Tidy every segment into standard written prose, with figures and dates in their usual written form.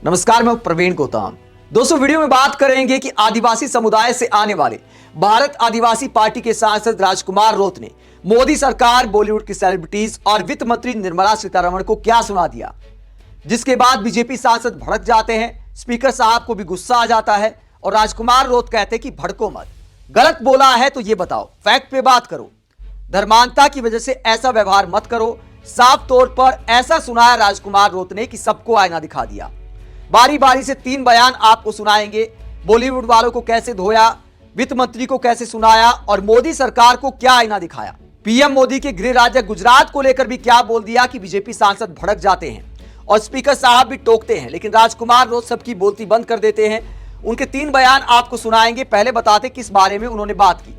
नमस्कार, मैं प्रवीण गौतम। दोस्तों, वीडियो में बात करेंगे कि आदिवासी समुदाय से आने वाले भारत आदिवासी पार्टी के सांसद राजकुमार रोत ने मोदी सरकार, बॉलीवुड की सेलिब्रिटीज और वित्त मंत्री निर्मला सीतारमण को क्या सुना दिया, जिसके बाद बीजेपी सांसद भड़क जाते हैं। स्पीकर साहब को भी गुस्सा आ जाता है और राजकुमार रोत कहते हैं कि भड़को मत, गलत बोला है तो ये बताओ, फैक्ट पे बात करो, धर्मांधता की वजह से ऐसा व्यवहार मत करो। साफ तौर पर ऐसा सुनाया राजकुमार रोत ने कि सबको आईना दिखा दिया। बारी बारी से 3 बयान आपको सुनाएंगे। बॉलीवुड वालों को कैसे धोया, वित्त मंत्री को कैसे सुनाया और मोदी सरकार को क्या आईना दिखाया। पीएम मोदी के गृह राज्य गुजरात को लेकर भी क्या बोल दिया कि बीजेपी सांसद भड़क जाते हैं और स्पीकर साहब भी टोकते हैं, लेकिन राजकुमार रोत सबकी बोलती बंद कर देते हैं। उनके 3 बयान आपको सुनाएंगे। पहले बताते किस बारे में उन्होंने बात की।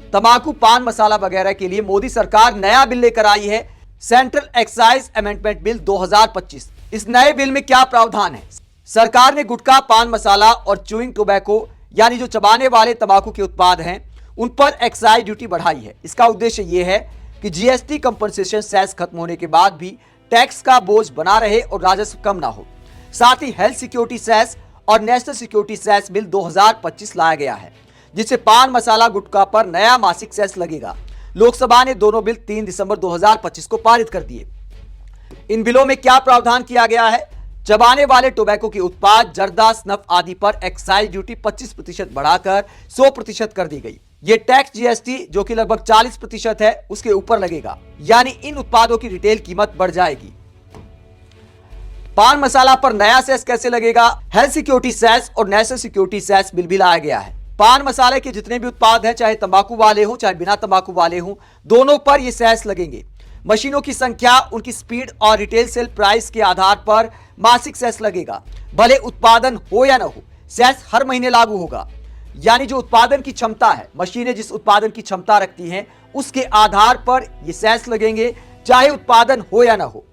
तंबाकू, पान मसाला वगैरह के लिए मोदी सरकार नया बिल लेकर आई है, सेंट्रल एक्साइज अमेंडमेंट बिल 2025। इस नए बिल में क्या प्रावधान है? सरकार ने गुटखा, पान मसाला और च्यूइंग टोबैको यानी जो चबाने वाले तंबाकू के उत्पाद हैं उन पर एक्साइज ड्यूटी बढ़ाई है। इसका उद्देश्य यह है कि जीएसटी कंपनसेशन सेस खत्म होने के बाद भी टैक्स का बोझ बना रहे और राजस्व कम ना हो। साथ ही हेल्थ सिक्योरिटी सेस और नेशनल सिक्योरिटी सेस बिल 2025 लाया गया है, जिससे पान मसाला, गुटखा पर नया मासिक सेस लगेगा। लोकसभा ने दोनों बिल 3 दिसंबर 2025 को पारित कर दिए। इन बिलों में क्या प्रावधान किया गया है? चबाने वाले टोबैको के उत्पाद, जर्दा, स्नफ आदि पर एक्साइज ड्यूटी 25% बढ़ाकर 100% कर दी गई। ये टैक्स जीएसटी जो कि लगभग 40% है उसके ऊपर लगेगा, यानी इन उत्पादों की रिटेल कीमत बढ़ जाएगी। पान मसाला पर नया सेस कैसे लगेगा? हेल्थ सिक्योरिटी सेस और नेशनल सिक्योरिटी सेस बिल भी लाया गया है। पान मसाले के जितने भी उत्पाद हैं, चाहे तंबाकू वाले हो चाहे बिना तंबाकू वाले हो, दोनों पर ये सेस लगेंगे। मशीनों की संख्या, उनकी स्पीड और रिटेल सेल प्राइस के आधार पर मासिक सेस लगेगा। भले उत्पादन हो या ना हो, सेस हर महीने लागू होगा। यानी जो उत्पादन की क्षमता है, मशीनें जिस उत्पादन की क्षमता रखती हैं उसके आधार पर ये सेस लगेंगे, चाहे उत्पादन हो या ना हो।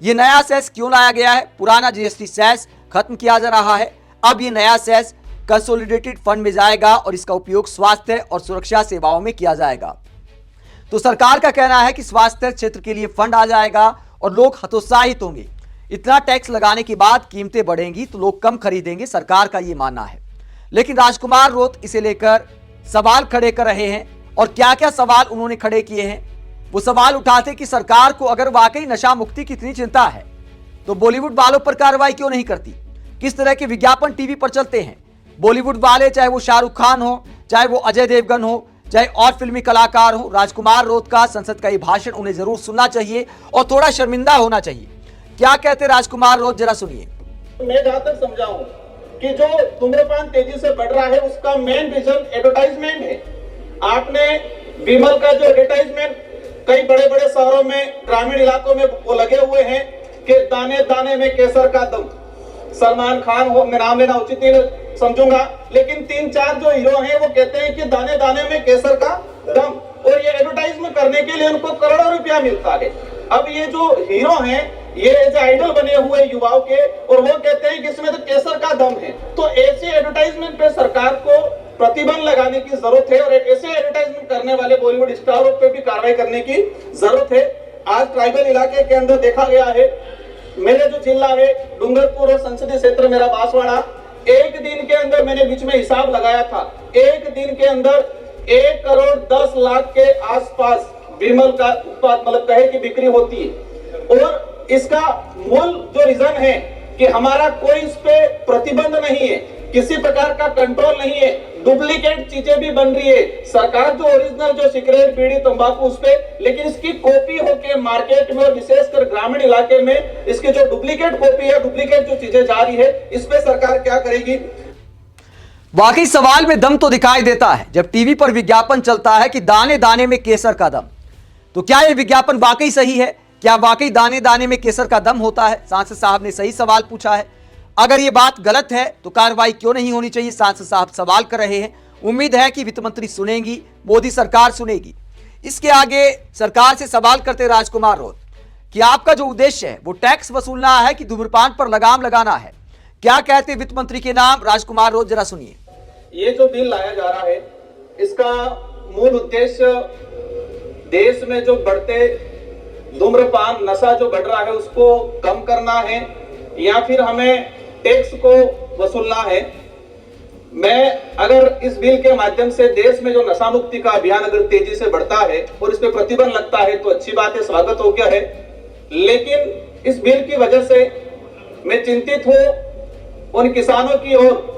ये नया सेस क्यों लाया गया है? पुराना जीएसटी सेस खत्म किया जा रहा है। अब ये नया सेस कंसोलिडेटेड फंड में जाएगा और इसका उपयोग स्वास्थ्य और सुरक्षा सेवाओं में किया जाएगा। तो सरकार का कहना है कि स्वास्थ्य क्षेत्र के लिए फंड आ जाएगा और लोग हतोत्साहित होंगे। इतना टैक्स लगाने के बाद कीमतें बढ़ेंगी तो लोग कम खरीदेंगे, सरकार का ये मानना है। लेकिन राजकुमार रोत इसे लेकर सवाल खड़े कर रहे हैं और क्या क्या सवाल उन्होंने खड़े किए हैं। वो सवाल उठाते कि सरकार को अगर वाकई नशा मुक्ति की इतनी चिंता है तो बॉलीवुड वालों पर कार्रवाई क्यों नहीं करती? किस तरह के विज्ञापन टीवी पर चलते हैं? बॉलीवुड वाले, चाहे वो शाहरुख खान हो, चाहे वो अजय देवगन हो, चाहे और फिल्मी कलाकार हो, राजकुमार रोत का संसद का ये भाषण उन्हें जरूर सुनना चाहिए और थोड़ा शर्मिंदा होना चाहिए। क्या कहते राजकुमार रोत, जरा सुनिए। मैं जहां तक समझा हूं कि जो धूम्रपान तेजी से बढ़ रहा है उसका मेन रीजन एडवर्टाइजमेंट है। आपने विमल का जो एडवर्टाइजमेंट कई बड़े बड़े शहरों में, ग्रामीण इलाकों में वो लगे हुए हैं कि दाने दाने में केसर का दम। सलमान खान हो, मैं नाम लेना उचित नहीं समझूंगा, लेकिन 3-4 जो हीरो हैं वो कहते हैं कि दाने दाने में केसर का दम, और ये एडवर्टाइजमेंट करने के लिए उनको करोड़ों रुपया मिलता है। अब ये जो हीरो हैं, ये जो आइडल बने हुए युवाओं के, और वो कहते हैं कि इसमें तो केसर का दम है। तो ऐसे एडवर्टाइजमेंट पे सरकार को प्रतिबंध लगाने की जरूरत है और ऐसे एडवर्टाइजमेंट करने वाले बॉलीवुड स्टारों पे भी कार्रवाई करने की जरूरत है। आज ट्राइबल इलाके के अंदर देखा गया है, मेरे जो जिला है डूंगरपुर और संसदीय क्षेत्र मेरा बांसवाड़ा, एक दिन के अंदर मैंने बीच में हिसाब लगाया था, एक दिन के अंदर 1 करोड़ 10 लाख के आसपास विमल का उत्पाद मतलब कहे की बिक्री होती है। और इसका मूल जो रीजन है कि हमारा कोई इस पे प्रतिबंध नहीं है, किसी प्रकार का कंट्रोल नहीं है, डुप्लीकेट चीजें भी बन रही है। सरकार जो ओरिजिनल जो सिगरेट, बीड़ी, तंबाकू उस पे, लेकिन इसकी कॉपी होके मार्केट में और विशेषकर ग्रामीण इलाके में इसकी जो डुप्लीकेट कॉपी है, डुप्लीकेट जो चीजें जा रही है, इस पे सरकार क्या करेगी? वाकई सवाल में दम तो दिखाई देता है जब टीवी पर विज्ञापन चलता है कि दाने दाने में केसर का दम। तो क्या यह विज्ञापन वाकई सही है? क्या वाकई दाने दाने में केसर का दम होता है? सांसद साहब ने सही सवाल पूछा है। अगर ये बात गलत है तो कार्रवाई क्यों नहीं होनी चाहिए? सांसद साहब सवाल कर रहे हैं। उम्मीद है कि वित्त मंत्री सुनेंगी, मोदी सरकार सुनेगी। इसके आगे सरकार से सवाल करते राजकुमार रोत कि आपका जो उद्देश्य है वो टैक्स वसूलना है कि धूम्रपान पर लगाम लगाना है? क्या कहते वित्त मंत्री के नाम राजकुमार रोत, जरा सुनिए। ये जो बिल लाया जा रहा है इसका मूल उद्देश्य देश में जो बढ़ते धूम्रपान, नशा जो बढ़ रहा है उसको कम करना है, या फिर हमें टैक्स को वसूलना है। मैं अगर इस बिल के माध्यम से देश में जो नशा मुक्ति का अभियान अगर तेजी से बढ़ता है और इस पे प्रतिबंध लगता है तो अच्छी बात है, स्वागत हो गया है। लेकिन इस बिल की वजह से मैं चिंतित हूं उन किसानों की ओर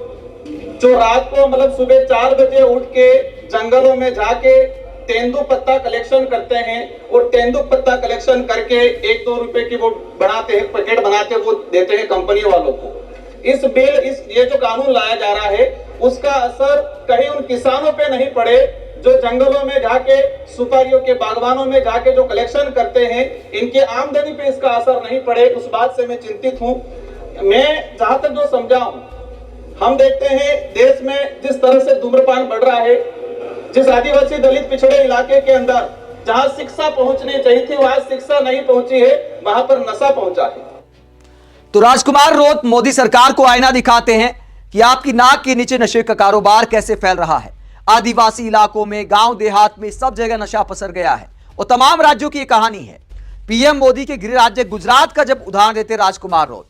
जो रात को मतलब सुबह 4 बजे उठ के जंगलों में जाके तेंदू पत्ता कलेक्शन करते हैं और तेंदू पत्ता कलेक्शन करके 1-2 रुपए की वो बनाते हैं, पैकेट बनाते हैं, वो देते हैं कंपनी वालों को। इस बिल ये जो कानून लाया जा रहा है उसका असर कहीं उन किसानों पे नहीं पड़े जो जंगलों में जाके सुपारियों के बागवानों में जाके जो कलेक्शन करते हैं, इनके आमदनी पे इसका असर नहीं पड़े, उस बात से मैं चिंतित हूं। मैं जहां तक जो समझा हूं, हम देखते हैं देश में जिस तरह से धूम्रपान बढ़ रहा है, जिस आदिवासी दलित पिछड़े इलाके के अंदर जहां शिक्षा पहुंचनी चाहिए थी वहां शिक्षा नहीं पहुंची है, वहां पर नशा पहुंचा है। तो राजकुमार रोत मोदी सरकार को आईना दिखाते हैं कि आपकी नाक के नीचे नशे का कारोबार कैसे फैल रहा है। आदिवासी इलाकों में, गांव देहात में सब जगह नशा पसर गया है और तमाम राज्यों की ये कहानी है। पीएम मोदी के गृह राज्य गुजरात का जब उदाहरण देते राजकुमार रोत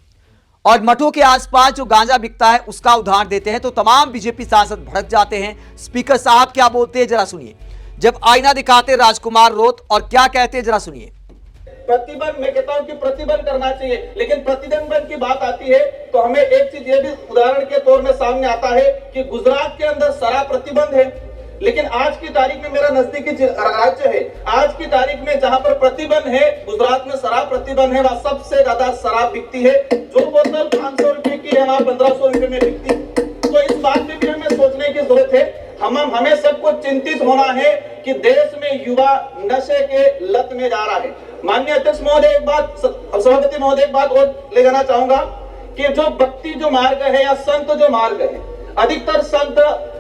और मठों के आसपास जो गांजा बिकता है उसका उदाहरण देते हैं तो तमाम बीजेपी सांसद भड़क जाते हैं। स्पीकर साहब क्या बोलते हैं जरा सुनिए, जब आईना दिखाते राजकुमार रोत और क्या कहते हैं जरा सुनिए। प्रतिबंध, मैं कहता हूं कि प्रतिबंध करना चाहिए, लेकिन प्रतिबंध की बात आती है तो हमें एक चीज ये भी उदाहरण के तौर में सामने आता है कि गुजरात के अंदर शराब प्रतिबंध है, लेकिन आज की तारीख में मेरा नजदीकी राज्य है, आज की तारीख में जहां पर प्रतिबंध है, गुजरात में शराब प्रतिबंध है, वहां सबसे ज्यादा शराब बिकती है। जो बोतल 500 रुपए की है वहां 1500 रुपए में बिकती। तो इस बात में भी हमें सोचने की जरूरत है। हमें सबको चिंतित होना है कि देश में युवा नशे के लत में जा रहा है। माननीय अध्यक्ष महोदय, एक बात, सभापति महोदय, एक बात और ले जाना चाहूंगा कि जो भक्ति जो मार्ग है या संत जो मार्ग है, अधिकतर संत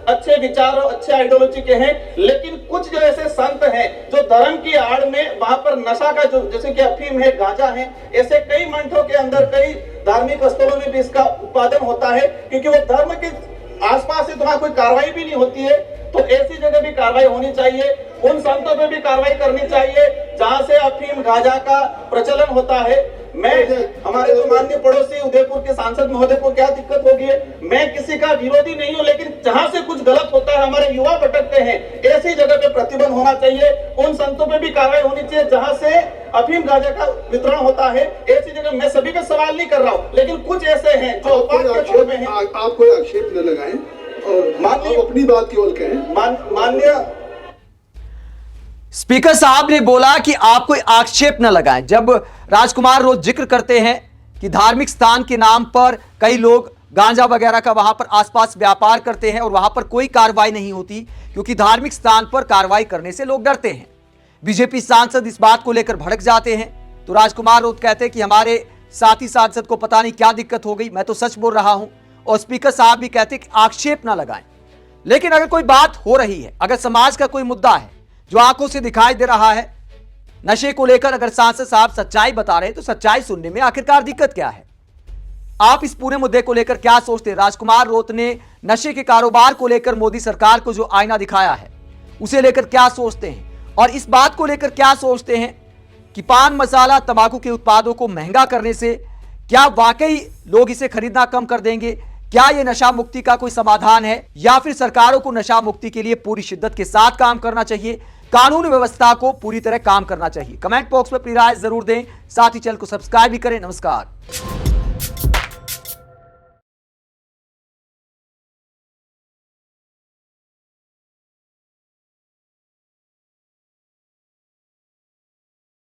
अच्छे विचारों, अच्छे आइडियोलॉजी के हैं, लेकिन कुछ जो ऐसे संत हैं जो धर्म की आड़ में वहां पर नशा का जो जैसे कि अफीम है, गांजा है, ऐसे कई मंठों के अंदर, कई धार्मिक स्थलों में भी इसका उत्पादन होता है, क्योंकि वो धर्म के आसपास से वहां कोई कार्रवाई भी नहीं होती है। तो ऐसी जगह भी कार्रवाई होनी चाहिए, उन संतों पे भी कार्रवाई करनी चाहिए जहां से अफीम गांजा का प्रचलन होता है। मैं हमारे जो माननीय पड़ोसी उदयपुर के सांसद महोदय को क्या दिक्कत होगी है, मैं किसी का विरोधी नहीं हूं, लेकिन जहां से कुछ गलत होता है, हमारे युवा भटकते हैं, ऐसी जगह पे प्रतिबंध होना चाहिए। उन संतों पे भी कार्रवाई होनी चाहिए जहां से अफीम गांजा का वितरण होता है, ऐसी जगह। मैं सभी का सवाल नहीं कर रहा हूं, लेकिन कुछ ऐसे हैं जो आप कोई आक्षेप न लगाएं और माननीय अपनी बात केवल कहें। माननीय स्पीकर साहब ने बोला कि आप कोई आक्षेप न लगाएं। जब राजकुमार रोज जिक्र करते हैं कि धार्मिक स्थान के नाम पर कई लोग गांजा वगैरह का वहां पर आसपास व्यापार करते हैं और वहां पर कोई कार्रवाई नहीं होती क्योंकि धार्मिक स्थान पर कार्रवाई करने से लोग डरते हैं। बीजेपी सांसद इस बात को लेकर भड़क जाते हैं तो राजकुमार रोत कहते हैं कि हमारे साथी सांसद को पता नहीं क्या दिक्कत हो गई, मैं तो सच बोल रहा हूं। और स्पीकर साहब भी कहते हैं कि आक्षेप ना लगाएं। लेकिन अगर कोई बात हो रही है, अगर समाज का कोई मुद्दा है जो आंखों से दिखाई दे रहा है, नशे को लेकर अगर सांसद साहब सच्चाई बता रहे हैं तो सच्चाई सुनने में आखिरकार दिक्कत क्या है? आप इस पूरे मुद्दे को लेकर क्या सोचते हैं? राजकुमार रोत ने नशे के कारोबार को लेकर मोदी सरकार को जो आईना दिखाया है उसे लेकर क्या सोचते हैं? और इस बात को लेकर क्या सोचते हैं कि पान मसाला तंबाकू के उत्पादों को महंगा करने से क्या वाकई लोग इसे खरीदना कम कर देंगे? क्या यह नशा मुक्ति का कोई समाधान है या फिर सरकारों को नशा मुक्ति के लिए पूरी शिद्दत के साथ काम करना चाहिए, कानून व्यवस्था को पूरी तरह काम करना चाहिए? कमेंट बॉक्स में अपनी राय जरूर दें, साथ ही चैनल को सब्सक्राइब भी करें। नमस्कार।